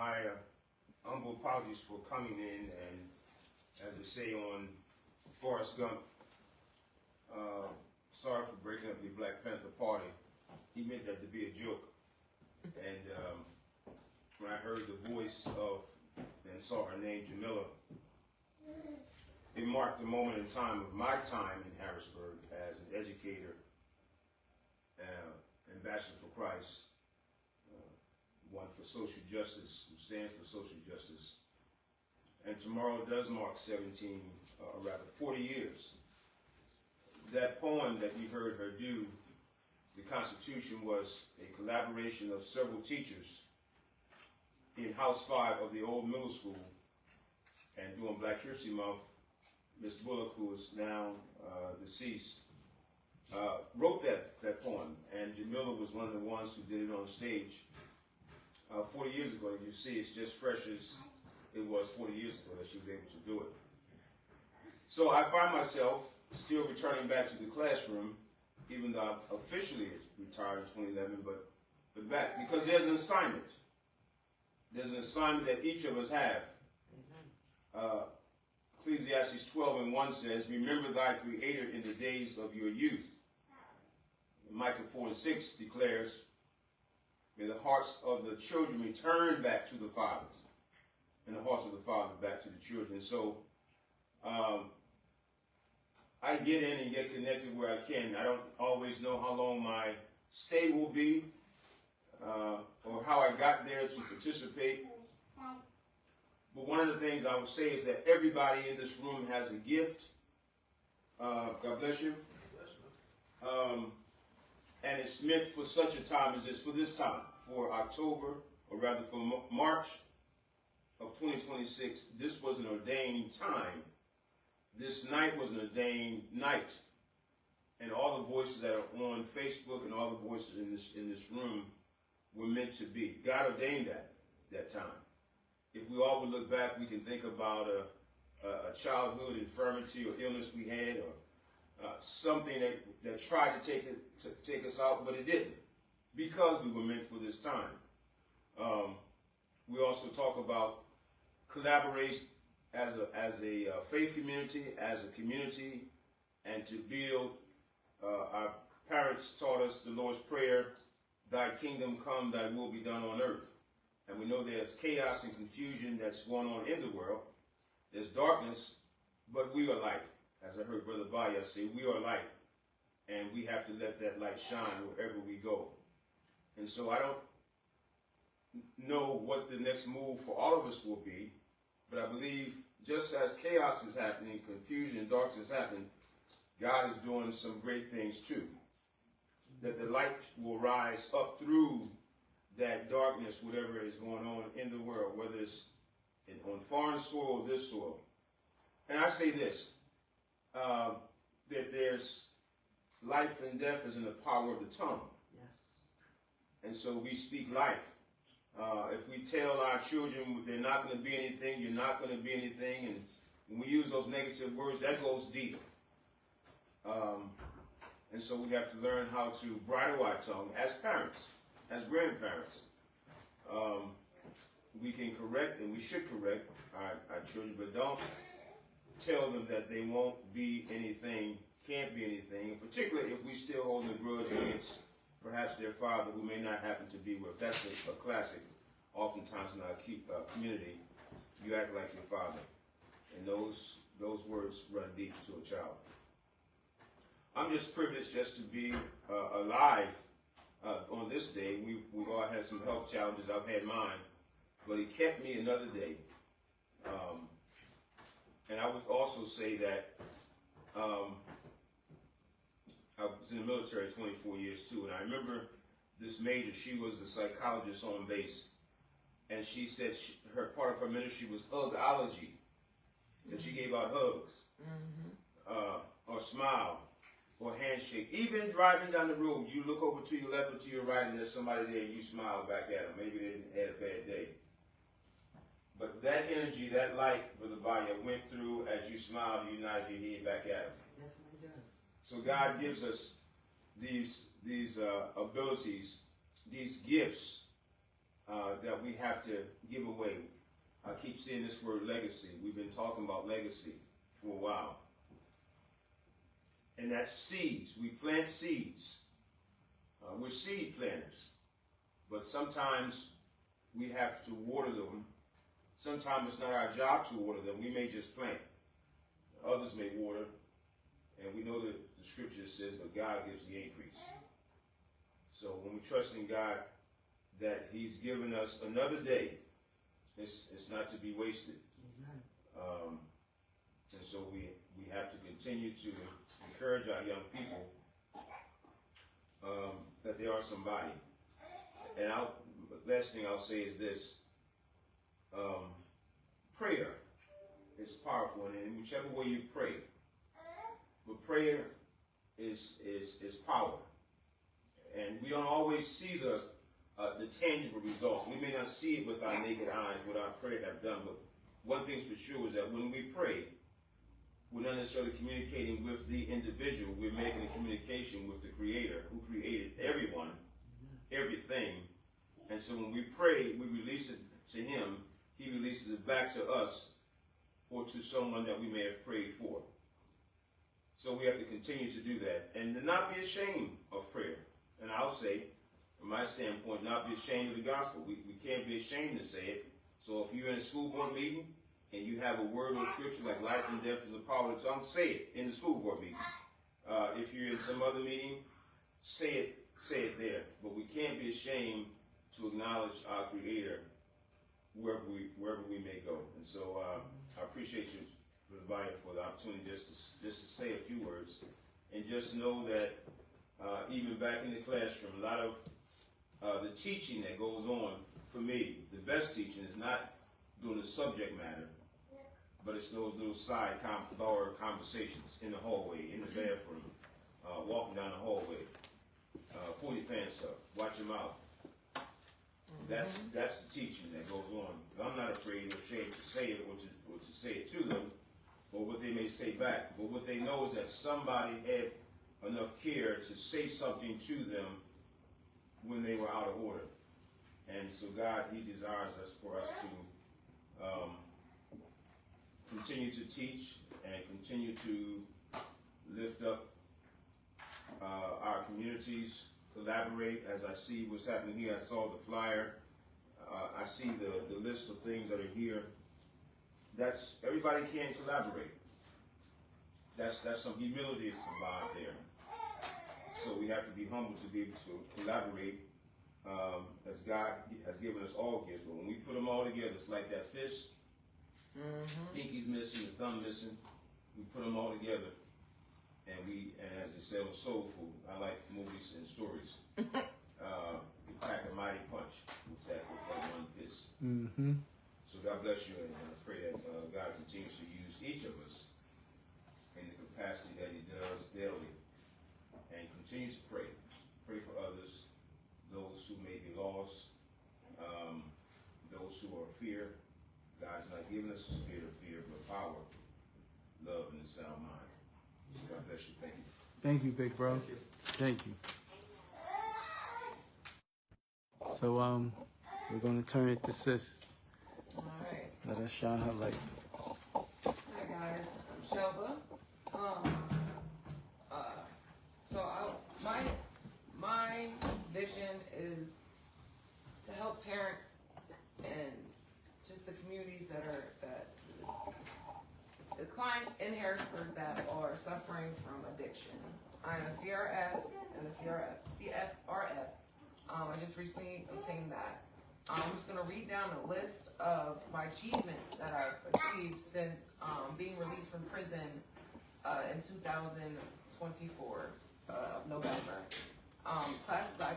My humble apologies for coming in, and as they say on Forrest Gump, sorry for breaking up the Black Panther Party. He meant that to be a joke. And when I heard the voice of and saw her name, Jamila, it marked a moment in time of my time in Harrisburg as an educator, ambassador for Christ, one for social justice, who stands for social justice. And tomorrow does mark 40 years. That poem that you heard her do, the Constitution, was a collaboration of several teachers in House 5 of the old middle school. And during Black History Month, Miss Bullock, who is now deceased, wrote that poem. And Jamila was one of the ones who did it on stage 40 years ago. You see, it's just fresh as it was 40 years ago that she was able to do it. So I find myself still returning back to the classroom, even though I officially retired in 2011, but back, because there's an assignment. There's an assignment that each of us have. Ecclesiastes 12:1 says, "Remember thy Creator in the days of your youth." And Micah 4:6 declares, "May the hearts of the children return back to the fathers, and the hearts of the fathers back to the children." And so I get in and get connected where I can. I don't always know how long my stay will be or how I got there to participate. But one of the things I would say is that everybody in this room has a gift. God bless you. And it's meant for such a time as this, for this time, for October, or rather for March of 2026. This was an ordained time. This night was an ordained night. And all the voices that are on Facebook and all the voices in this room were meant to be. God ordained that time. If we all would look back, we can think about a childhood infirmity or illness we had, or something that tried to take us out, but it didn't, because we were meant for this time. We also talk about collaboration as a faith community, as a community, and to build. Our parents taught us the Lord's Prayer, "Thy kingdom come, thy will be done on earth." And we know there's chaos and confusion that's going on in the world. There's darkness, but we are light. As I heard Brother Baya say, we are light. And we have to let that light shine wherever we go. And so I don't know what the next move for all of us will be, but I believe just as chaos is happening, confusion and darkness is happening, God is doing some great things too. That the light will rise up through that darkness, whatever is going on in the world, whether it's on foreign soil or this soil. And I say this, that there's life and death is in the power of the tongue. Yes. And so we speak life. If we tell our children they're not going to be anything, you're not going to be anything, and when we use those negative words, that goes deep. And so we have to learn how to bridle our tongue as parents, as grandparents. We can correct, and we should correct our children, but don't tell them that they won't be anything, can't be anything, and particularly if we still hold a grudge against perhaps their father, who may not happen to be with. That's a classic. Oftentimes in our community, you act like your father, and those words run deep to a child. I'm just privileged just to be alive on this day. We've all had some health challenges. I've had mine, but it kept me another day. And I would also say that I was in the military 24 years too, and I remember this major. She was the psychologist on base, and she said her part of her ministry was hugology, that she gave out hugs, or smile, or handshake. Even driving down the road, you look over to your left or to your right, and there's somebody there, and you smile back at them. Maybe they had a bad day. But that energy, that light, Brother Baya, went through as you smiled, you nodded your head back at them. Definitely does. So God gives us these abilities, these gifts, that we have to give away. I keep seeing this word legacy. We've been talking about legacy for a while. And that's seeds. We plant seeds. We're seed planters. But sometimes we have to water them. Sometimes it's not our job to water them. We may just plant. Others may water. And we know that the scripture says that God gives the increase. So when we trust in God that he's given us another day, it's not to be wasted. And so we have to continue to encourage our young people that they are somebody. And last thing I'll say is this. Prayer is powerful, and in whichever way you pray. But prayer is power. And we don't always see the tangible results. We may not see it with our naked eyes, what our prayer have done, but one thing's for sure is that when we pray, we're not necessarily communicating with the individual. We're making a communication with the Creator who created everyone, everything. And so when we pray, we release it to him. He releases it back to us or to someone that we may have prayed for. So we have to continue to do that and to not be ashamed of prayer. And I'll say, from my standpoint, not be ashamed of the gospel. We can't be ashamed to say it. So if you're in a school board meeting and you have a word of scripture like life and death is the power of the tongue, say it in the school board meeting. If you're in some other meeting, say it there. But we can't be ashamed to acknowledge our Creator wherever we may go. And so I appreciate you, Brother Bynum, for the opportunity just to say a few words. And just know that even back in the classroom, a lot of the teaching that goes on, for me, the best teaching is not doing the subject matter, but it's those little side conversations in the hallway, in the bathroom, walking down the hallway. Pull your pants up, watch your mouth. That's the teaching that goes on. I'm not afraid or ashamed to say it or to say it to them, or what they may say back. But what they know is that somebody had enough care to say something to them when they were out of order. And so God, he desires us for us to continue to teach and continue to lift up our communities, collaborate. As I see what's happening here, I saw the flyer. I see the list of things that are here. That's everybody can't collaborate. That's some humility is involved there. So we have to be humble to be able to collaborate as God has given us all gifts. But when we put them all together, it's like that fist. Pinky's missing, the thumb missing. We put them all together. And as they say on Soul Food, I like movies and stories. You pack a mighty punch with that one fist. So God bless you, and I pray that God continues to use each of us in the capacity that he does daily. And continue to pray. Pray for others, those who may be lost, those who are in fear. God has not given us a spirit of fear, but power, love, and a sound mind. So God bless you. Thank you. Thank you, big bro. Thank you. So we're gonna turn it to sis. All right. Let us shine her light. Hi guys, I'm Shelba. My vision is to help parents and just the communities that the clients in Harrisburg that are suffering from addiction. I'm a CRS and a CFRS. I just recently obtained that. I'm just going to read down a list of my achievements that I've achieved since being released from prison in 2024 of November. Classes I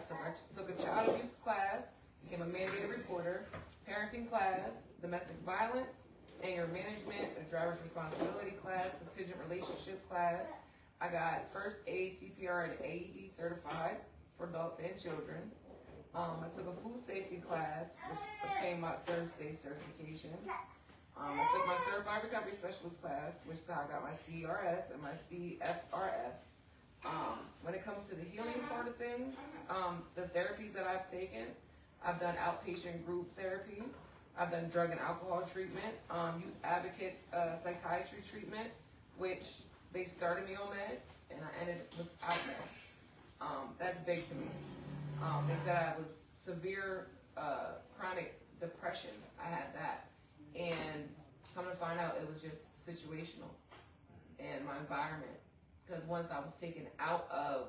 took a child abuse class, became a mandated reporter, parenting class, domestic violence, anger management, a driver's responsibility class, contingent relationship class. I got first aid, CPR, and AED certified for adults and children. I took a food safety class, which obtained my ServSafe certification. I took my certified recovery specialist class, which is how I got my CRS and my CFRS. When it comes to the healing part of things, the therapies that I've taken, I've done outpatient group therapy. I've done drug and alcohol treatment, youth advocate psychiatry treatment, which they started me on meds, and I ended without meds. That's big to me. They said I was severe chronic depression. I had that, and come to find out, it was just situational and my environment. Because once I was taken out of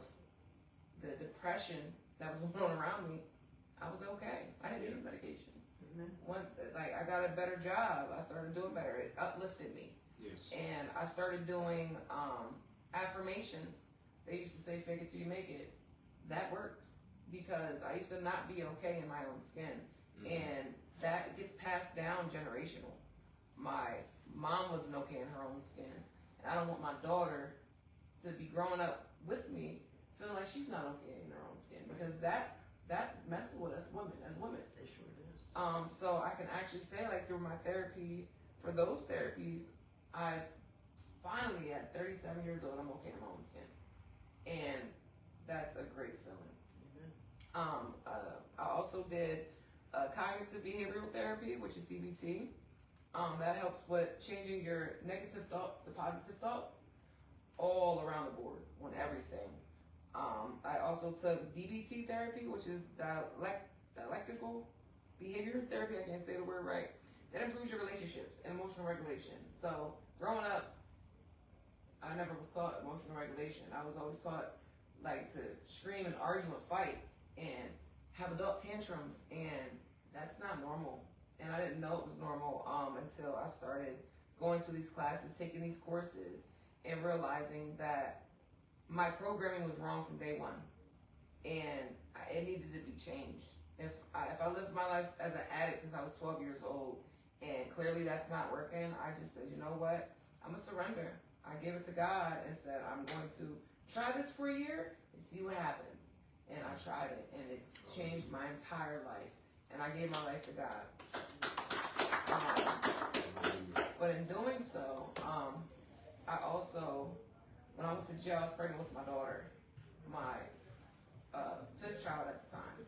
the depression that was going on around me, I was okay. I didn't need medication. I got a better job. I started doing better. It uplifted me. Yes. And I started doing affirmations. They used to say, fake it till you make it. That works. Because I used to not be okay in my own skin. And that gets passed down generational. My mom wasn't okay in her own skin. And I don't want my daughter to be growing up with me feeling like she's not okay in her own skin. Because that messes with us women, as women. It sure does. So I can actually say, like, through my therapy, for those therapies, I've finally, at 37 years old, I'm okay in my own skin. And that's a great feeling. I also did cognitive behavioral therapy, which is CBT. That helps with changing your negative thoughts to positive thoughts all around the board on everything. I also took DBT therapy, which is dialectical behavior therapy. I can't say the word right. That improves your relationships and emotional regulation. So growing up, I never was taught emotional regulation. I was always taught like to scream and argue and fight and have adult tantrums, and that's not normal. And I didn't know it was normal until I started going to these classes, taking these courses, and realizing that my programming was wrong from day one, and it needed to be changed. If I lived my life as an addict since I was 12 years old, and clearly that's not working, I just said, you know what? I'm gonna surrender. I gave it to God and said, I'm going to try this for a year and see what happens. And I tried it, and it's changed my entire life. And I gave my life to God. But in doing so, I also, when I went to jail, I was pregnant with my daughter, my fifth child at the time.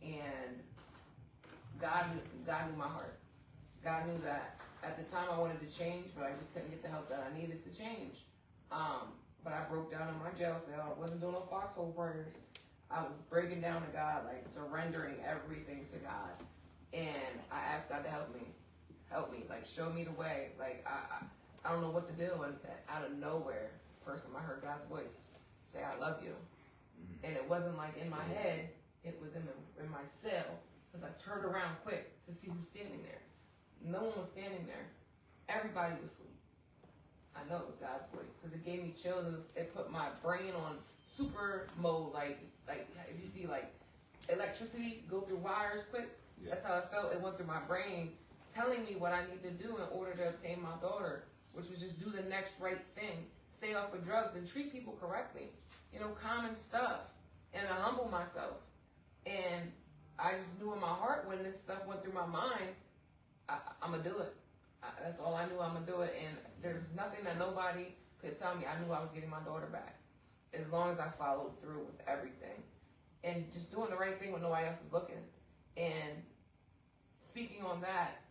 And God knew my heart. God knew that at the time I wanted to change, but I just couldn't get the help that I needed to change. But I broke down in my jail cell. I wasn't doing no foxhole prayers. I was breaking down to God, like surrendering everything to God. And I asked God to help me, like show me the way. Like I don't know what to do. And out of nowhere, first time I heard God's voice say, I love you. And it wasn't like in my head, it was in my cell. Because I turned around quick to see who's standing there. No one was standing there. Everybody was asleep. I know it was God's voice because it gave me chills and it put my brain on super mode, like if you see like electricity go through wires quick. Yeah. That's how it felt. It went through my brain, telling me what I need to do in order to obtain my daughter, which was just do the next right thing, stay off of drugs and treat people correctly, common stuff, and to humble myself. And I just knew in my heart when this stuff went through my mind, I'm gonna do it. That's all I knew. I'm gonna do it, and there's nothing that nobody could tell me. I knew I was getting my daughter back, as long as I followed through with everything, and just doing the right thing when nobody else is looking, and speaking on that.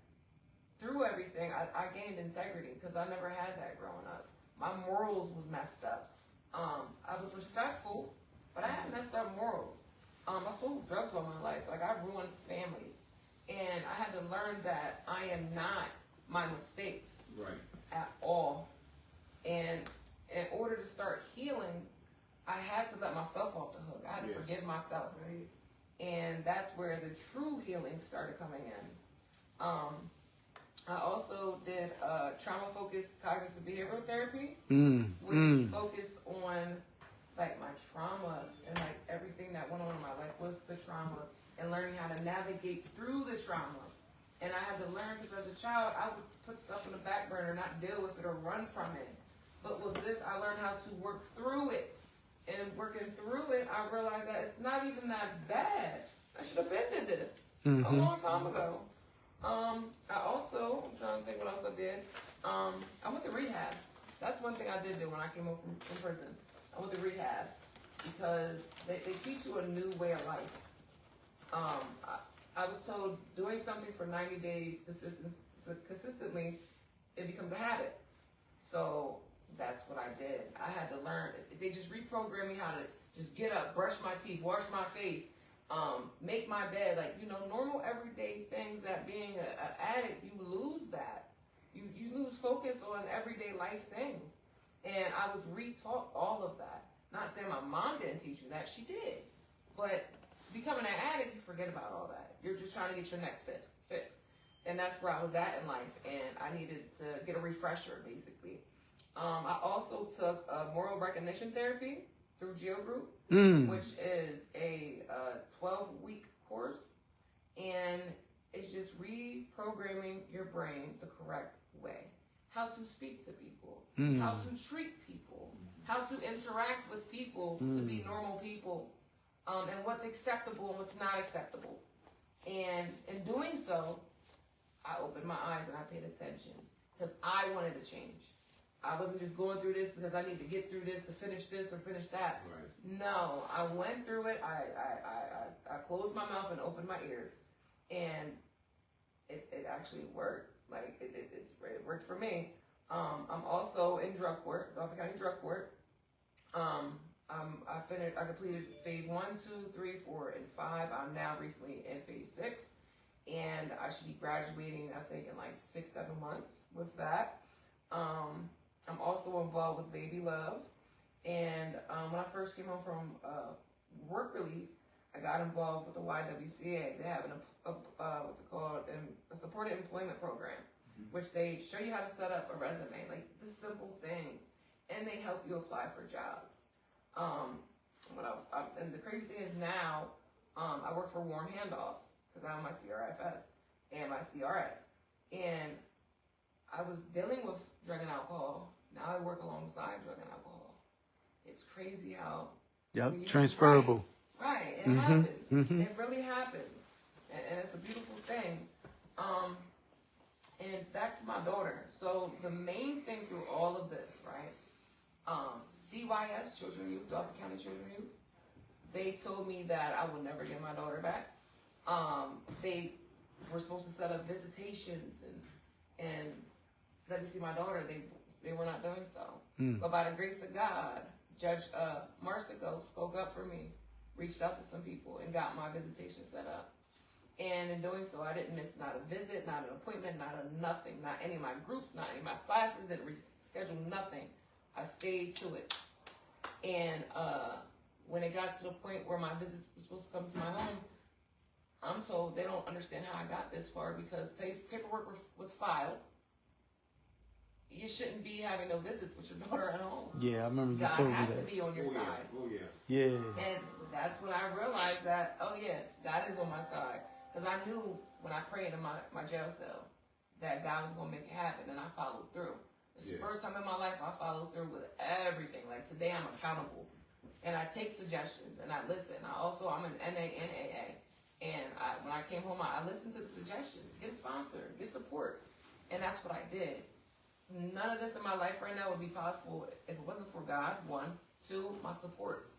Through everything, I gained integrity because I never had that growing up. My morals was messed up. I was respectful, but I had messed up morals. I sold drugs all my life. Like I ruined families, and I had to learn that I am not my mistakes at all. And in order to start healing, I had to let myself off the hook. I had to forgive myself. Right? And that's where the true healing started coming in. I also did trauma-focused cognitive behavioral therapy, which focused on like my trauma and like everything that went on in my life with the trauma and learning how to navigate through the trauma. And I had to learn because as a child, I would put stuff in the back burner, not deal with it or run from it. But with this, I learned how to work through it. And working through it, I realized that it's not even that bad. I should have been did this a long time ago. I also, I'm trying to think what else I did. I went to rehab. That's one thing I did do when I came home from prison. I went to rehab because they teach you a new way of life. I was told doing something for 90 days consistently, it becomes a habit. So that's what I did. I had to learn. They just reprogrammed me how to just get up, brush my teeth, wash my face, make my bed. Like, you know, normal everyday things that being an addict, you lose that. You lose focus on everyday life things. And I was re-taught all of that. Not saying my mom didn't teach me that, she did. But becoming an addict, you forget about all that. You're just trying to get your next fix. And that's where I was at in life. And I needed to get a refresher, basically. I also took moral recognition therapy through Geo Group, which is a 12-week course. And it's just reprogramming your brain the correct way. How to speak to people, how to treat people, how to interact with people to be normal people, and what's acceptable and what's not acceptable. And in doing so, I opened my eyes and I paid attention because I wanted to change. I wasn't just going through this because I need to get through this to finish this or finish that. Right. No, I went through it. I closed my mouth and opened my ears, and it actually worked. Like it worked for me. I'm also in drug court, Dauphin County Drug Court. I completed phase 1, 2, 3, 4, and 5. I'm now recently in phase 6, and I should be graduating, I think, in like 6-7 months with that. I'm also involved with Baby Love, and when I first came home from work release, I got involved with the YWCA. They have what's it called, a supported employment program, which they show you how to set up a resume, like the simple things, and they help you apply for jobs. What else? And the crazy thing is now, I work for Warm Handoffs because I have my CRFS and my CRS, and I was dealing with drug and alcohol. Now I work alongside drug and alcohol. It's crazy how transferable. Right, it happens. It really happens, and it's a beautiful thing. And back to my daughter. So the main thing through all of this, right? CYS, Children and Youth, Dauphin County Children and Youth, they told me that I will never get my daughter back. They were supposed to set up visitations and let me see my daughter. They were not doing so. But by the grace of God, Judge Marsico spoke up for me, reached out to some people, and got my visitation set up. And in doing so, I didn't miss not a visit, not an appointment, not a nothing, not any of my groups, not any of my classes, didn't reschedule nothing. I stayed to it. And when it got to the point where my visits were supposed to come to my home, I'm told they don't understand how I got this far because paperwork was filed. You shouldn't be having no visits with your daughter at home. Yeah, I remember you God told me has that. to be on your side. Yeah. And that's when I realized that, oh yeah, God is on my side. Because I knew when I prayed in my jail cell that God was going to make it happen, and I followed through. It's the first time in my life I followed through with everything. Like today I'm accountable. And I take suggestions and I listen. I'm an NANAA. And when I came home, I listened to the suggestions. Get a sponsor, get support. And that's what I did. None of this in my life right now would be possible if it wasn't for God, 1. 2, my supports.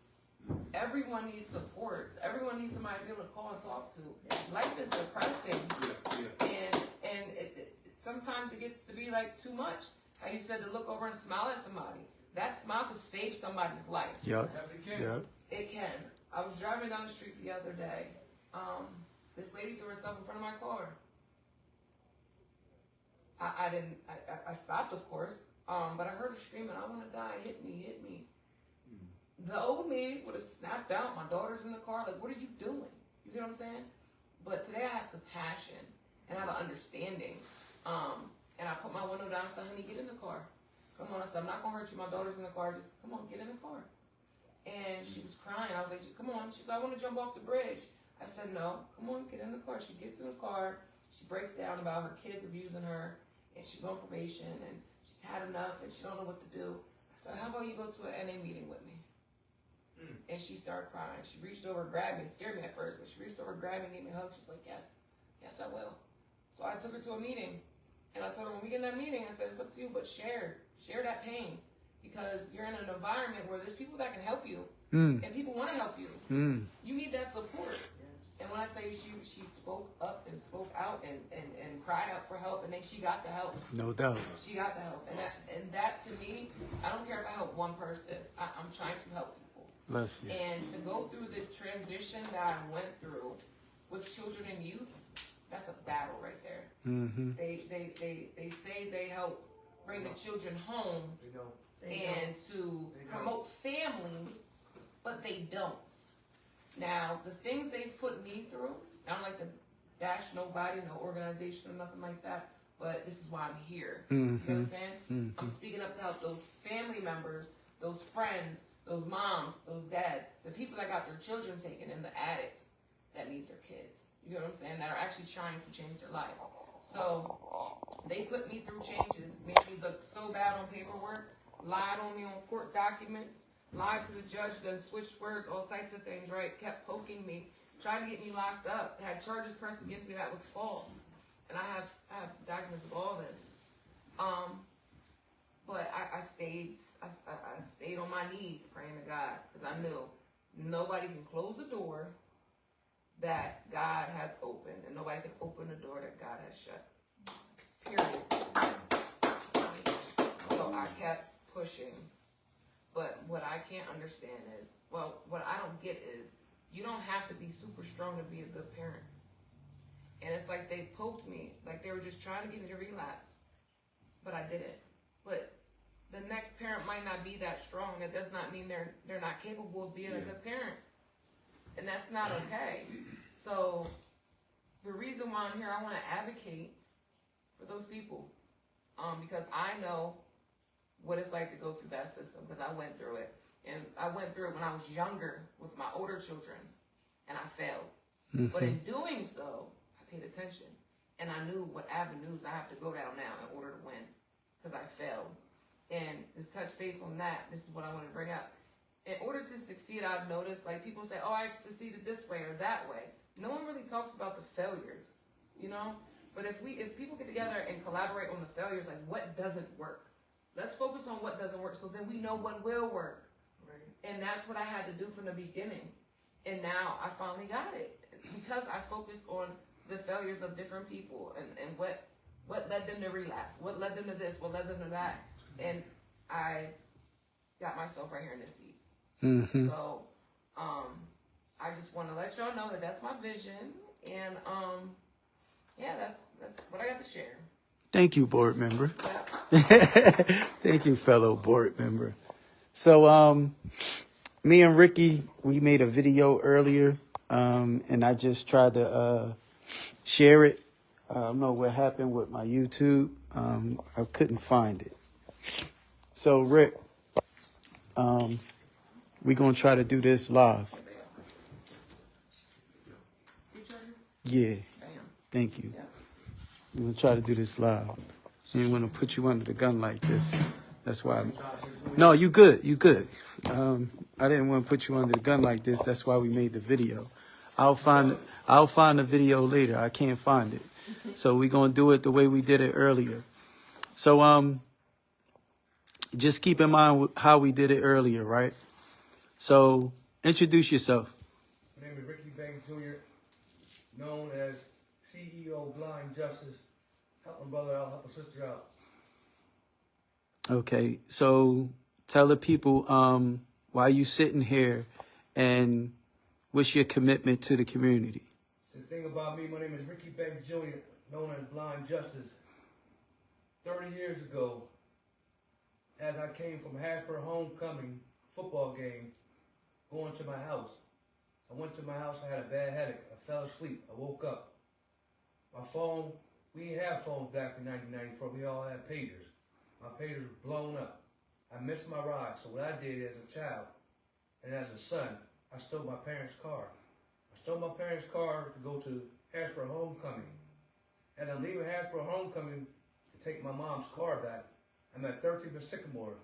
Everyone needs support. Everyone needs somebody to be able to call and talk to. Life is depressing. And sometimes it gets to be like too much. How you said to look over and smile at somebody. That smile could save somebody's life. Yep. It can. I was driving down the street the other day. This lady threw herself in front of my car. I stopped, of course, but I heard her screaming, I want to die, hit me. The old me would have snapped out, my daughter's in the car, like, what are you doing? You get what I'm saying? But today I have compassion, and I have an understanding, and I put my window down and said, honey, get in the car. Come on, I said, I'm not going to hurt you, my daughter's in the car, just come on, get in the car. And she was crying, I was like, come on, she said, I want to jump off the bridge. I said, no, come on, get in the car. She gets in the car, she breaks down about her kids abusing her, and she's on probation, and she's had enough, and she don't know what to do. I said, how about you go to an NA meeting with me? And she started crying. She reached over and grabbed me. It scared me at first, but she reached over and grabbed me and gave me a hug. She's like, yes, I will. So I took her to a meeting, and I told her, when we get in that meeting, I said, it's up to you, but share that pain, because you're in an environment where there's people that can help you, and people want to help you. You need that support. And when I tell you she spoke up and spoke out and cried out for help, and then she got the help. No doubt. She got the help. And that to me, I don't care if I help one person. I'm trying to help people. Bless you. And to go through the transition that I went through with children and youth, that's a battle right there. Mm-hmm. They say they help bring the children home and to promote family, but they don't. Now, the things they've put me through, I don't like to bash nobody, no organization or nothing like that, but this is why I'm here. You know what I'm saying? I'm speaking up to help those family members, those friends, those moms, those dads, the people that got their children taken, and the addicts that need their kids. You know what I'm saying? That are actually trying to change their lives. So they put me through changes, made me look so bad on paperwork, lied on me on court documents, lied to the judge, then switched words, all types of things, right? Kept poking me, tried to get me locked up, had charges pressed against me that was false. And I have documents of all this. But I stayed on my knees praying to God, because I knew nobody can close the door that God has opened, and nobody can open the door that God has shut. Period. So I kept pushing. But what I can't understand is, well, what I don't get is, you don't have to be super strong to be a good parent. And it's like they poked me, like they were just trying to get me to relapse. But I didn't. But the next parent might not be that strong. That does not mean they're not capable of being a good parent. And that's not okay. So the reason why I'm here, I want to advocate for those people. Because I know what it's like to go through that system, because I went through it. And I went through it when I was younger with my older children, and I failed. But in doing so, I paid attention. And I knew what avenues I have to go down now in order to win, because I failed. And to touch base on that, this is what I want to bring up. In order to succeed, I've noticed, like, people say, oh, I succeeded this way or that way. No one really talks about the failures, you know? But if people get together and collaborate on the failures, like, what doesn't work? Let's focus on what doesn't work, so then we know what will work. Right. And that's what I had to do from the beginning. And now I finally got it, because I focused on the failures of different people and what led them to relapse, what led them to this, what led them to that. And I got myself right here in this seat. So I just want to let y'all know that that's my vision. And yeah, that's what I got to share. Thank you, board member. Yeah. Thank you, fellow board member. So, me and Ricky, we made a video earlier, and I just tried to share it. I don't know what happened with my YouTube. I couldn't find it. So, Rick, we're going to try to do this live. Yeah. Thank you. Yeah. We're going to try to do this live. I didn't want to put you under the gun like this. That's why. No, you good. You good. I didn't want to put you under the gun like this. That's why we made the video. I'll find the video later. I can't find it. So we're going to do it the way we did it earlier. So just keep in mind how we did it earlier, right? So introduce yourself. My name is Ricky Banks Jr., known as CEO Blind Justice. Help my brother out, help my sister out. Okay, so tell the people why you sitting here and what's your commitment to the community. The thing about me, my name is Ricky Banks Jr., known as Blind Justice. 30 years ago, as I came from Harrisburg homecoming football game, going to my house. I went to my house, I had a bad headache. I fell asleep, I woke up. My phone, we didn't have phones back in 1994, we all had pagers. My pager was blown up. I missed my ride, so what I did as a child and as a son, I stole my parents' car. I stole my parents' car to go to Harrisburg homecoming. As I'm leaving Harrisburg homecoming to take my mom's car back, I'm at 13th and Sycamore.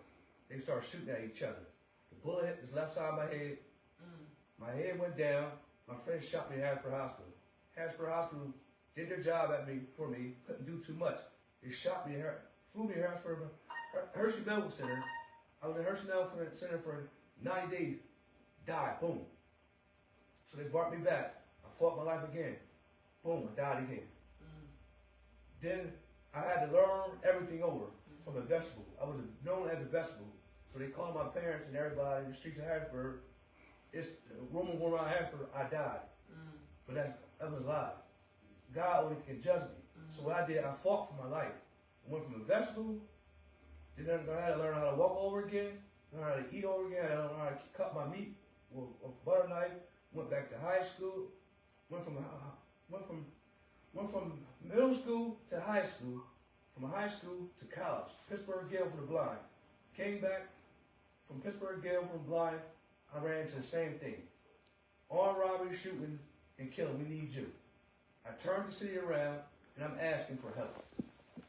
They start shooting at each other. The bullet hit the left side of my head. My head went down. My friends shot me at Harrisburg Hospital. Harrisburg Hospital did their job for me, couldn't do too much. They shot me, flew me to Harrisburg, Hershey Medical Center. I was in Hershey Medical Center for 90 days. Died, boom. So they brought me back. I fought my life again. Boom, I died again. Then I had to learn everything over from a vegetable. I was known as a vegetable. So they called my parents and everybody in the streets of Harrisburg. It's rumor going around Harrisburg, I died. But that was a lie. God only can judge me. So what I did, I fought for my life. I went from a vegetable, then I had to learn how to walk over again, learn how to eat over again, I had to learn how to cut my meat with a butter knife. Went back to high school, went from middle school to high school, from high school to college. Pittsburgh Gale for the blind. Came back from Pittsburgh Gale for the blind. I ran into the same thing. Armed robbery, shooting, and killing. We need you. I turned the city around, and I'm asking for help.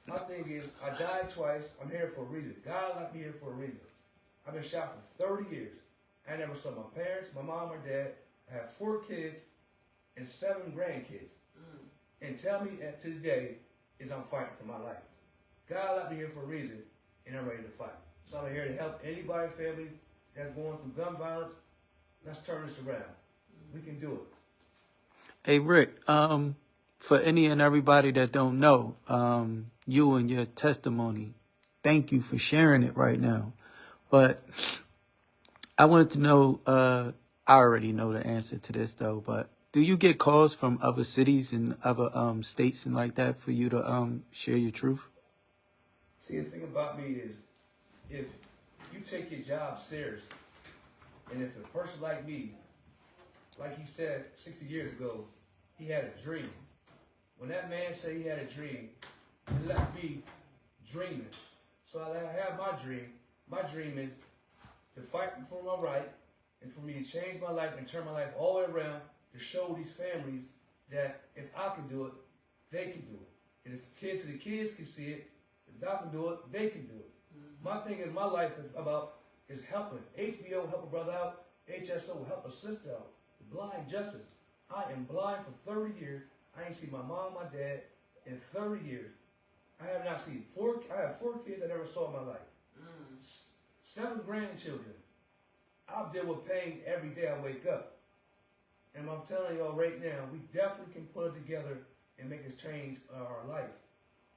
My thing is, I died twice. I'm here for a reason. God left me here for a reason. I've been shot for 30 years. I never saw my parents, my mom or dad. I have 4 kids and 7 grandkids. And tell me to today is I'm fighting for my life. God left me here for a reason, and I'm ready to fight. So I'm here to help anybody, family that's going through gun violence. Let's turn this around. We can do it. Hey, Rick, for any and everybody that don't know, you and your testimony, thank you for sharing it right now. But I wanted to know, I already know the answer to this though, but do you get calls from other cities and other states and like that for you to share your truth? See, the thing about me is, if you take your job serious, and if a person like me, like he said 60 years ago, he had a dream. When that man said he had a dream, it left me dreaming. So I have my dream. My dream is to fight for my right and for me to change my life and turn my life all the way around to show these families that if I can do it, they can do it. And if the kids can see it, if I can do it, they can do it. My thing is, my life is helping. HBO help a brother out. HSO help a sister out. The blind justice. I am blind for 30 years. I ain't seen my mom, my dad in 30 years. I have not seen I have 4 kids I never saw in my life. 7 grandchildren. I deal with pain every day I wake up. And I'm telling y'all right now, we definitely can put it together and make a change in our life.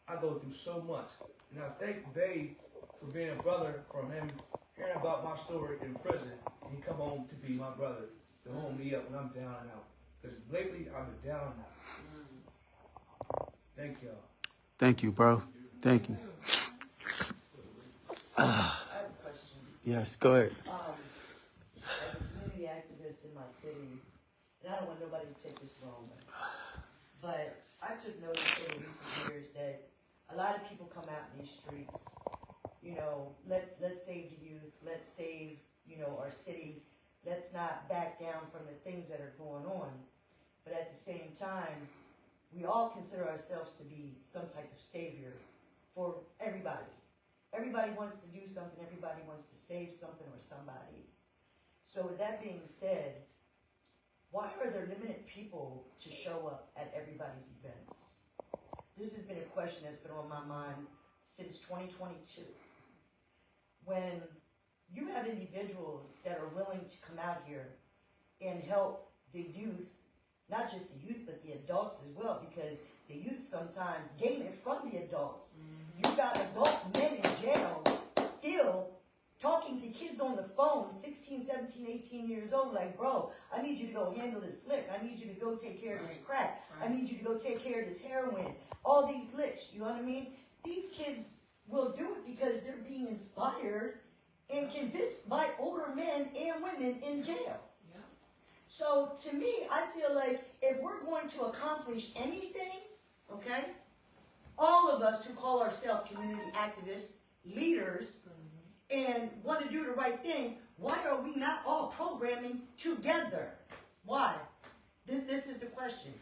I go through so much. And I thank Babe for being a brother, from him hearing about my story in prison, and he come home to be my brother, to hold me up when I'm down and out. Because lately, I've been down and out. Thank y'all. Thank you, bro. Thank you. I have a question. Yes, go ahead. As a community activist in my city, and I don't want nobody to take this wrong, but I took notice over recent years that a lot of people come out in these streets, you know, let's save the youth, let's save, you know, our city, let's not back down from the things that are going on. But at the same time, we all consider ourselves to be some type of savior for everybody. Everybody wants to do something, everybody wants to save something or somebody. So with that being said, why are there limited people to show up at everybody's events? This has been a question that's been on my mind since 2022. When you have individuals that are willing to come out here and help the youth, not just the youth, but the adults as well, because the youth sometimes gain it from the adults. You got adult men in jail still talking to kids on the phone, 16, 17, 18 years old, like, bro, I need you to go handle this lick. I need you to go take care of this crack. I need you to go take care of this heroin. All these licks, you know what I mean? These kids will do it because they're being inspired and convinced by older men and women in jail. So to me, I feel like if we're going to accomplish anything, okay, all of us who call ourselves community activists, leaders, and want to do the right thing, why are we not all programming together? Why? This is the question.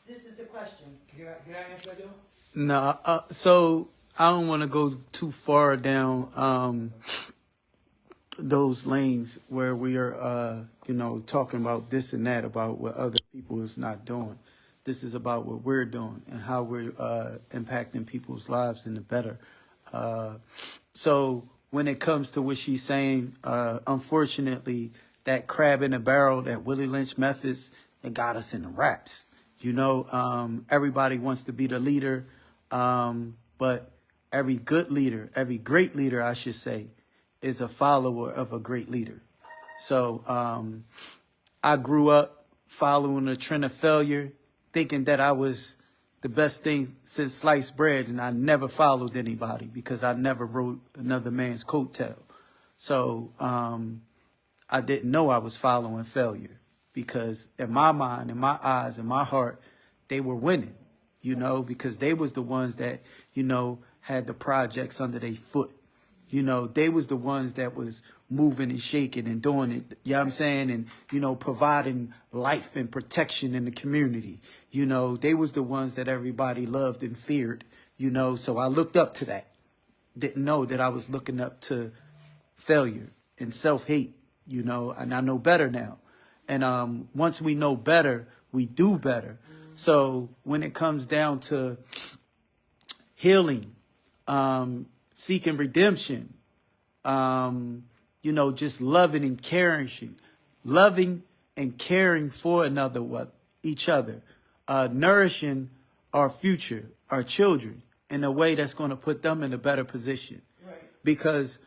This is the question. Can I answer that, Joe? No, so I don't want to go too far down those lanes where we are, talking about this and that, about what other people is not doing. This is about what we're doing and how we're impacting people's lives in the better. So when it comes to what she's saying, unfortunately, that crab in the barrel, that Willie Lynch methods, it got us in the raps. You know, everybody wants to be the leader, but every good leader, every great leader, I should say, is a follower of a great leader. So I grew up following a trend of failure, thinking that I was the best thing since sliced bread, and I never followed anybody because I never rode another man's coattail. So I didn't know I was following failure, because in my mind, in my eyes, in my heart, they were winning, you know, because they was the ones that, you know, had the projects under their foot. You know, they was the ones that was moving and shaking and doing it, you know what I'm saying? And, you know, providing life and protection in the community. You know, they was the ones that everybody loved and feared, you know, so I looked up to that. Didn't know that I was looking up to failure and self-hate, you know, and I know better now. And once we know better, we do better. So when it comes down to healing, seeking redemption, you know, just loving and caring for each other, nourishing our future, our children, in a way that's going to put them in a better position. Right. Because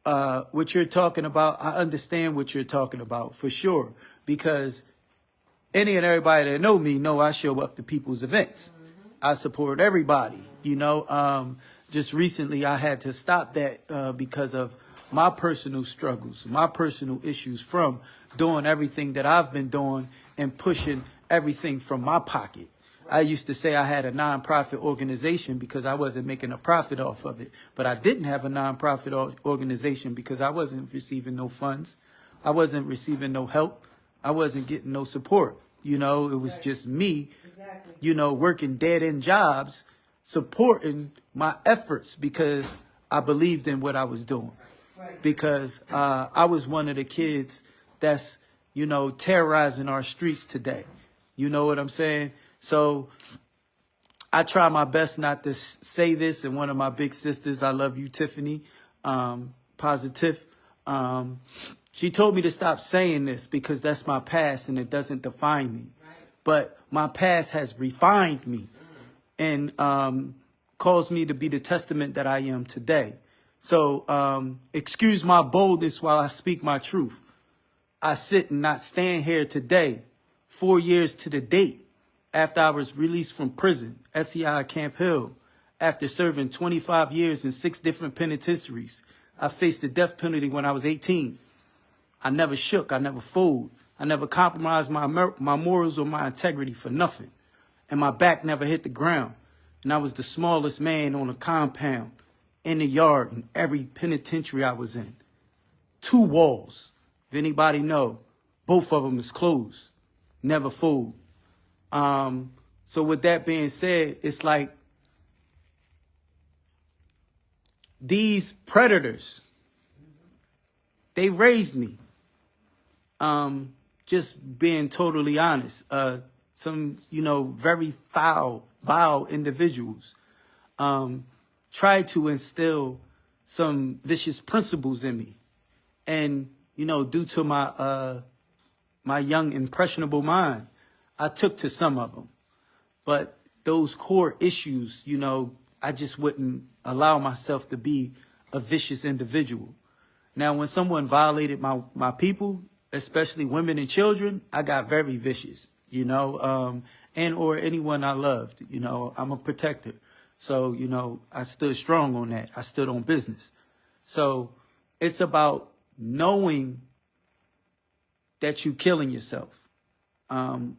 what you're talking about, I understand what you're talking about for sure. Because any and everybody that know me know I show up to people's events. I support everybody, you know. Just recently I had to stop that because of my personal struggles, my personal issues from doing everything that I've been doing and pushing everything from my pocket. I used to say I had a nonprofit organization because I wasn't making a profit off of it. But I didn't have a nonprofit organization because I wasn't receiving no funds. I wasn't receiving no help. I wasn't getting no support. You know, it was just me, you know, working dead-end jobs, supporting my efforts because I believed in what I was doing. Because I was one of the kids that's, you know, terrorizing our streets today. You know what I'm saying? So I try my best not to say this. And one of my big sisters, I love you, Tiffany, Positive. She told me to stop saying this because that's my past and it doesn't define me. Right. But my past has refined me and caused me to be the testament that I am today. So excuse my boldness while I speak my truth. I sit and not stand here today, 4 years to the date, after I was released from prison, SEI Camp Hill, after serving 25 years in 6 different penitentiaries. I faced the death penalty when I was 18. I never shook. I never folded. I never compromised my morals or my integrity for nothing. And my back never hit the ground. And I was the smallest man on a compound, in the yard, in every penitentiary I was in. 2 walls. If anybody know, both of them is closed. Never fold. So with that being said, it's like these predators, they raised me. Just being totally honest, some, you know, very vile individuals, tried to instill some vicious principles in me. And, you know, due to my young, impressionable mind, I took to some of them. But those core issues, you know, I just wouldn't allow myself to be a vicious individual. Now, when someone violated my people, especially women and children, I got very vicious, you know, and or anyone I loved, you know, I'm a protector. So, you know, I stood strong on that. I stood on business. So it's about knowing that you're killing yourself. One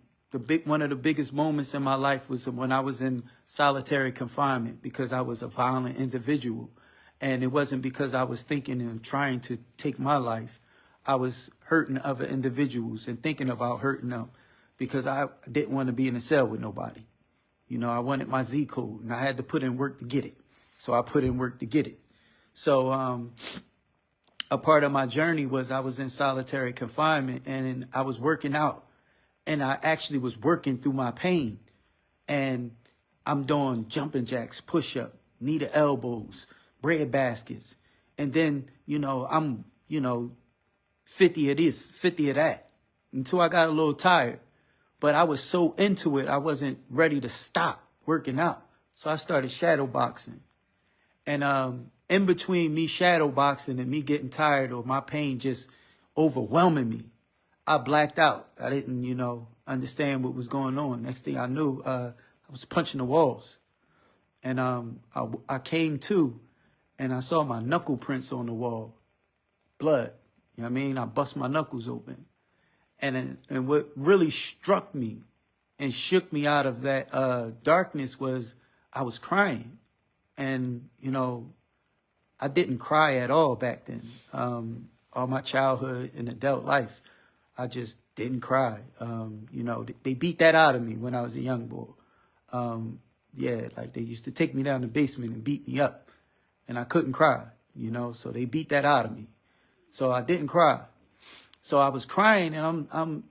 of the biggest moments in my life was when I was in solitary confinement because I was a violent individual. And it wasn't because I was thinking and trying to take my life. I was hurting other individuals and thinking about hurting them because I didn't want to be in a cell with nobody. You know, I wanted my Z code and I had to put in work to get it. So I put in work to get it. So a part of my journey was I was in solitary confinement and I was working out. And I actually was working through my pain. And I'm doing jumping jacks, push-up, knee to elbows, bread baskets. And then, you know, I'm, you know, 50 of this, 50 of that, until I got a little tired. but I was so into it, I wasn't ready to stop working out. So I started shadow boxing. And in between me shadow boxing and me getting tired or my pain just overwhelming me, I blacked out. I didn't, understand what was going on. Next thing I knew, I was punching the walls. And I came to, and I saw my knuckle prints on the wall. Blood. You know what I mean? I bust my knuckles open. And what really struck me and shook me out of that darkness was I was crying. And, I didn't cry at all back then. All my childhood and adult life, I just didn't cry. They beat that out of me when I was a young boy. Like they used to take me down the basement and beat me up. And I couldn't cry, so they beat that out of me. So I didn't cry. So I was crying, and I'm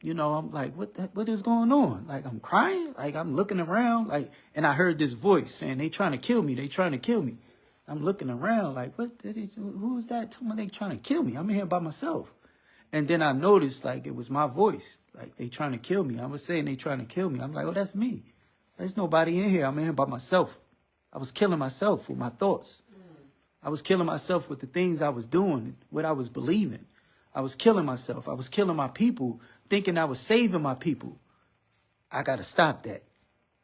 like, what is going on? Like, I'm crying, like I'm looking around, like, and I heard this voice saying, they trying to kill me. They trying to kill me. I'm looking around like, who's that? Tell me they trying to kill me. I'm in here by myself. And then I noticed like it was my voice, like they trying to kill me. I was saying they trying to kill me. I'm like, oh, that's me. There's nobody in here. I'm in here by myself. I was killing myself with my thoughts. I was killing myself with the things I was doing, what I was believing. I was killing myself. I was killing my people, thinking I was saving my people. I got to stop that.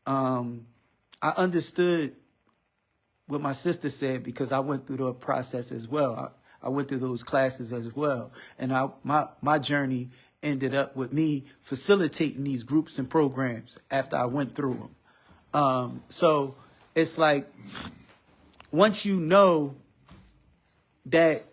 I understood what my sister said because I went through the process as well. I went through those classes as well. And my journey ended up with me facilitating these groups and programs after I went through them. So it's like, once you know that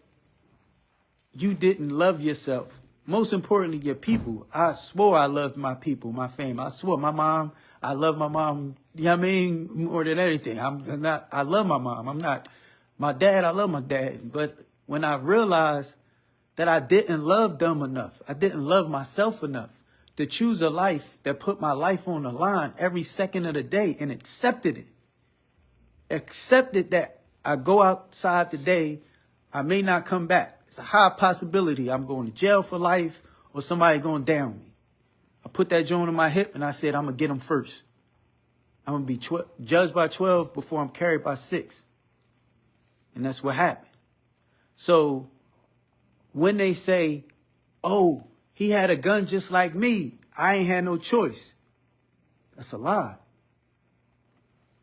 you didn't love yourself, most importantly, your people. I swore I loved my people, my family. I swore my mom, I love my mom, you know what I mean, more than anything. I love my mom. My dad, I love my dad. But when I realized that I didn't love them enough, I didn't love myself enough to choose a life that put my life on the line every second of the day and accepted that I go outside today, I may not come back. It's a high possibility I'm going to jail for life or somebody going down me. I put that joint on my hip and I said, I'm going to get them first. I'm going to be judged by 12 before I'm carried by 6. And that's what happened. So when they say, oh, he had a gun just like me, I ain't had no choice. That's a lie.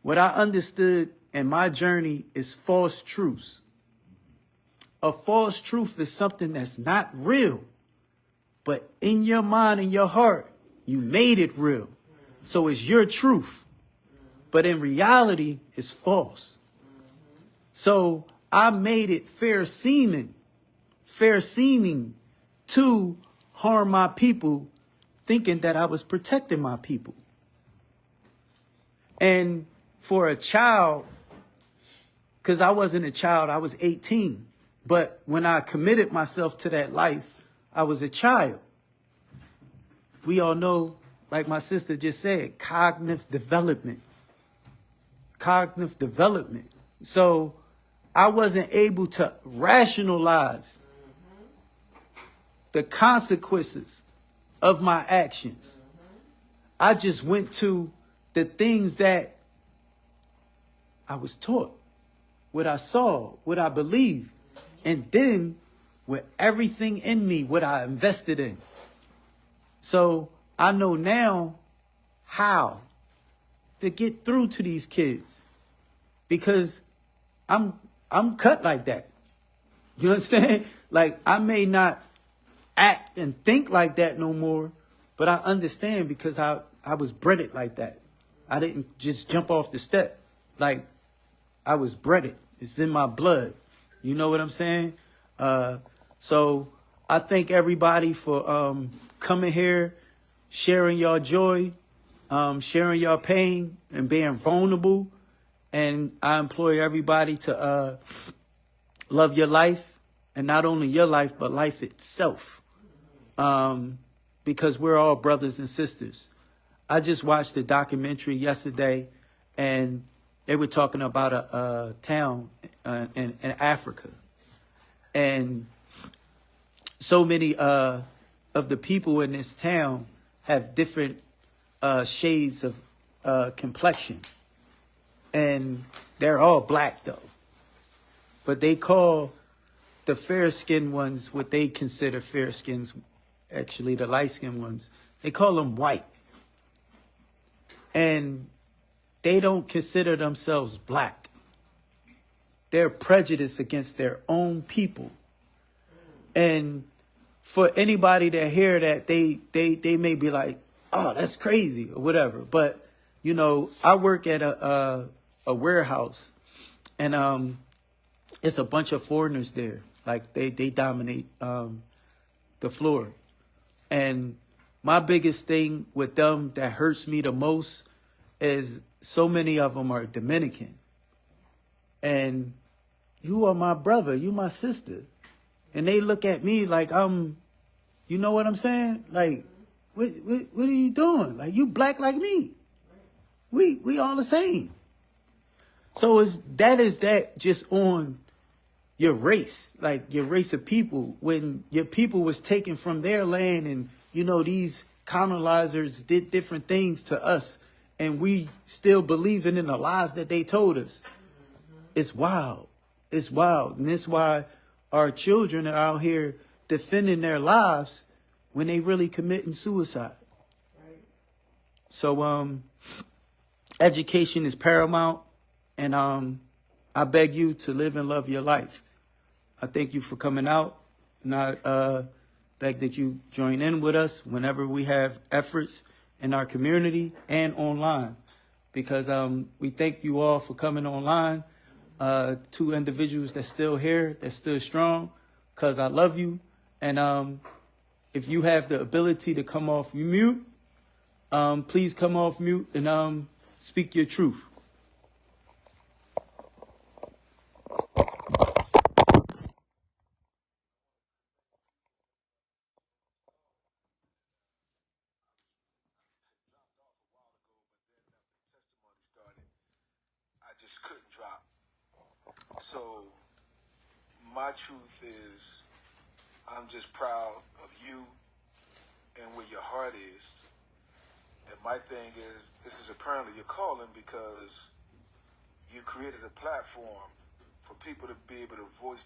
What I understood in my journey is false truths. A false truth is something that's not real, but in your mind and your heart, you made it real. So it's your truth, but in reality, it's false. So I made it fair seeming to harm my people, thinking that I was protecting my people. And for a child, because I wasn't a child, I was 18. But when I committed myself to that life, I was a child. We all know, like my sister just said, cognitive development. Cognitive development. So I wasn't able to rationalize the consequences of my actions. I just went to the things that I was taught, what I saw, what I believed. And then with everything in me, what I invested in. So I know now how to get through to these kids because I'm cut like that. You understand? Like I may not act and think like that no more, but I understand because I was bred like that. I didn't just jump off the step. Like I was bred. It's in my blood. You know what I'm saying? So I thank everybody for coming here, sharing your joy, sharing your pain, and being vulnerable. And I implore everybody to love your life, and not only your life, but life itself. Because we're all brothers and sisters. I just watched a documentary yesterday, and they were talking about a town in Africa. And so many of the people in this town have different shades of complexion, and they're all black though. But they call the fair-skinned ones what they consider fair skins. Actually, the light-skinned ones, they call them white, and they don't consider themselves black. They're prejudiced against their own people. And for anybody that hear that, they may be like, oh, that's crazy or whatever. But, you know, I work at a warehouse, and it's a bunch of foreigners there. Like they dominate the floor. And my biggest thing with them that hurts me the most is so many of them are Dominican. And you are my brother, you my sister. And they look at me like I'm, you know what I'm saying? Like, what are you doing? Like, you black like me. We all the same. So is that just on your race, like your race of people, when your people was taken from their land, and, you know, these colonizers did different things to us, and we still believing in the lies that they told us. It's wild. It's wild. And that's why our children are out here defending their lives when they really committing suicide. Right. So education is paramount, and I beg you to live and love your life. I thank you for coming out, and I beg that you join in with us whenever we have efforts in our community and online, because we thank you all for coming online. 2 individuals that's still here, that's still strong, because I love you. And if you have the ability to come off mute, please come off mute and speak your truth. I just couldn't drop. So my truth is, I'm just proud of you and where your heart is. And my thing is, this is apparently your calling, because you created a platform for people to be able to voice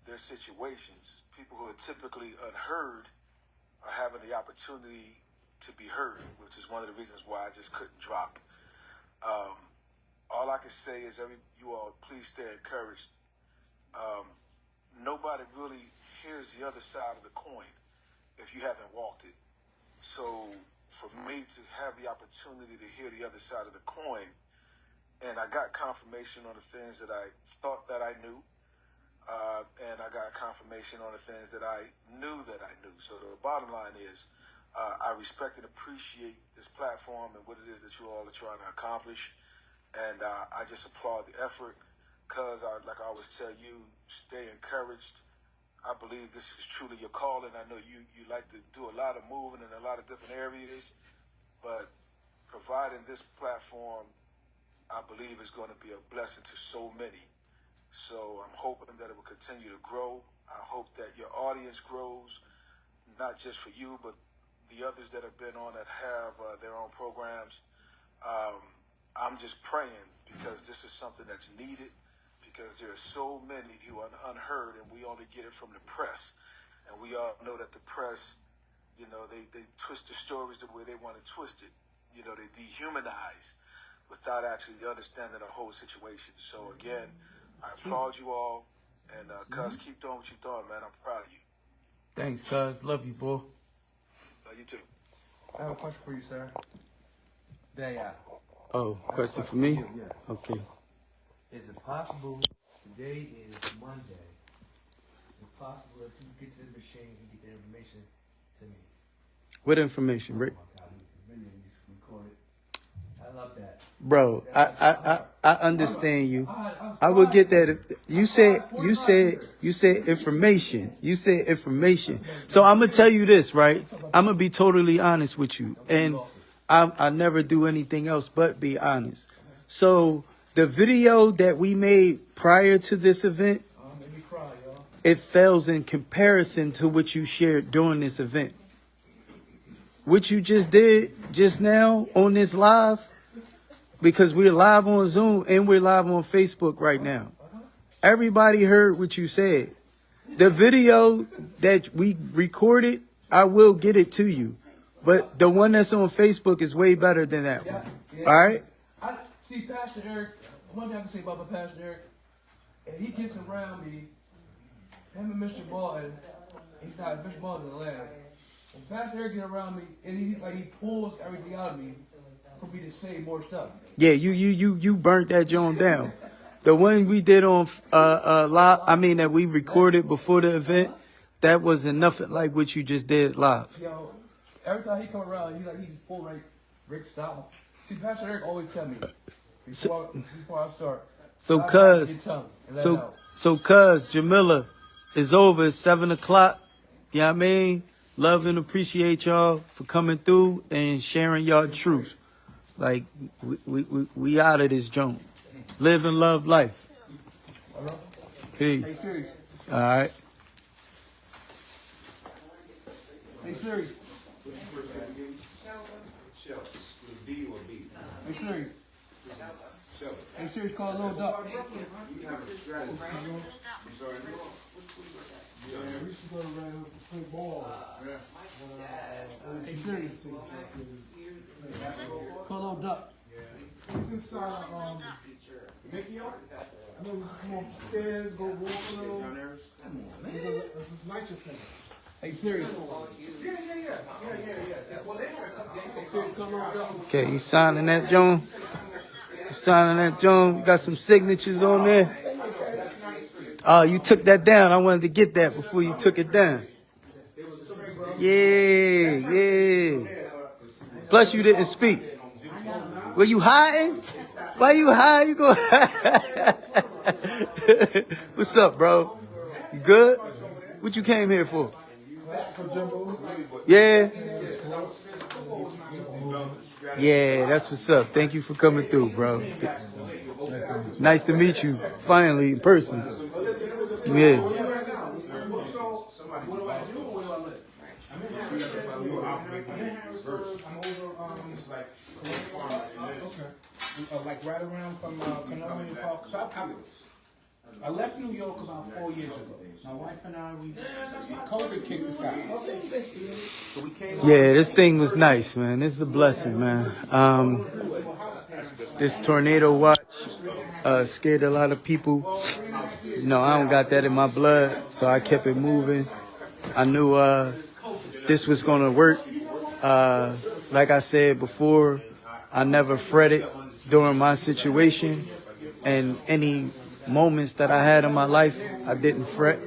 their situations. People who are typically unheard are having the opportunity to be heard, which is one of the reasons why I just couldn't drop. All I can say is, you all, please stay encouraged. Nobody really hears the other side of the coin if you haven't walked it. So for me to have the opportunity to hear the other side of the coin, and I got confirmation on the things that I thought that I knew, and I got confirmation on the things that I knew that I knew. So the bottom line is, I respect and appreciate this platform and what it is that you all are trying to accomplish. And I just applaud the effort, because, like I always tell you, stay encouraged. I believe this is truly your calling. I know you like to do a lot of moving in a lot of different areas, but providing this platform, I believe, is going to be a blessing to so many. So I'm hoping that it will continue to grow. I hope that your audience grows, not just for you, but the others that have been on that have their own programs. I'm just praying, because this is something that's needed, because there are so many who are unheard, and we only get it from the press. And we all know that the press, you know, they twist the stories the way they want to twist it. You know, they dehumanize without actually understanding the whole situation. So again, I applaud you all, and cuz, keep doing what you're doing, man. I'm proud of you. Thanks, cuz. Love you, boy. Love you too. I have a question for you, sir. Oh, question for me? Yeah. Okay. Is it possible, today is Monday, is it possible that you get to the machine and get the information to me? What information, Rick? Oh my God, the video you recorded. I love that. Bro, I understand you. I will get that. You said information. You said information. So I'm gonna tell you this, right? I'm gonna be totally honest with you, and I never do anything else but be honest. So the video that we made prior to this event, Made me cry, y'all. it fails in comparison to what you shared during this event. what you just did just now on this live, because we're live on Zoom and we're live on Facebook right now. Everybody heard what you said. The video that we recorded, I will get it to you. But the one that's on Facebook is way better than that one. Yeah. All right? I see Pastor Eric. One thing I can say about Pastor Eric, and he gets around me. Him and Mr. Martin, he's not Mr. Martin's in Atlanta. When Pastor Eric get around me, and he pulls everything out of me for me to say more stuff. Yeah, you burnt that joint down. The one we did on live, I mean that we recorded before the event, that wasn't nothing like what you just did live. Yo, every time he come around, he's full Rick style. See, Pastor Eric always tell me before I start. So "Stop cuz, your tongue and let it out." cuz Jamila is over at 7 o'clock. You know what I mean? Love and appreciate y'all for coming through and sharing y'all truth. Like we out of this joint. Live and love life. Hey Peace. Siri. All right. Hey Siri. Hey Siri. Hey Siri, call a little duck. Hey Siri. Call a little duck. He's inside, Mickey I know we used to come off the stairs, go walk a little. This is nitrous thing. Hey Siri. Yeah. Well, they had a couple Hey Siri, call a little duck. Okay, you signing that, John? You signing that, John? You got some signatures on there? Oh, you took that down. I wanted to get that before you took it down. Yeah. Plus, you didn't speak. Were you hiding? Why you hiding? You go. What's up, bro? You good? What you came here for? Yeah. Yeah, that's what's up. Thank you for coming through, bro. Nice to meet you, finally, in person. Yeah. Like right around from Canonian Park. So I left New York about 4 years ago. My wife and I, COVID kicked us out. Yeah, this thing was nice, man. This is a blessing, man. This tornado watch scared a lot of people. You know, I don't got that in my blood, so I kept it moving. I knew this was gonna work. Like I said before, I never fretted during my situation, and any moments that I had in my life, I didn't fret.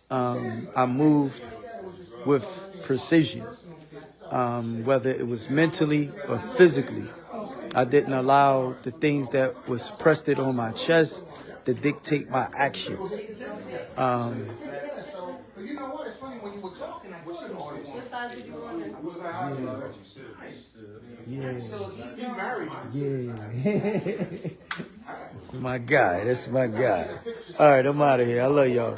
I moved with precision, whether it was mentally or physically. I didn't allow the things that was pressed it on my chest to dictate my actions. You know what? It's funny when you were talking. What size did you want? Yeah. He married. Yeah. That's my guy. All right, I'm out of here. I love y'all.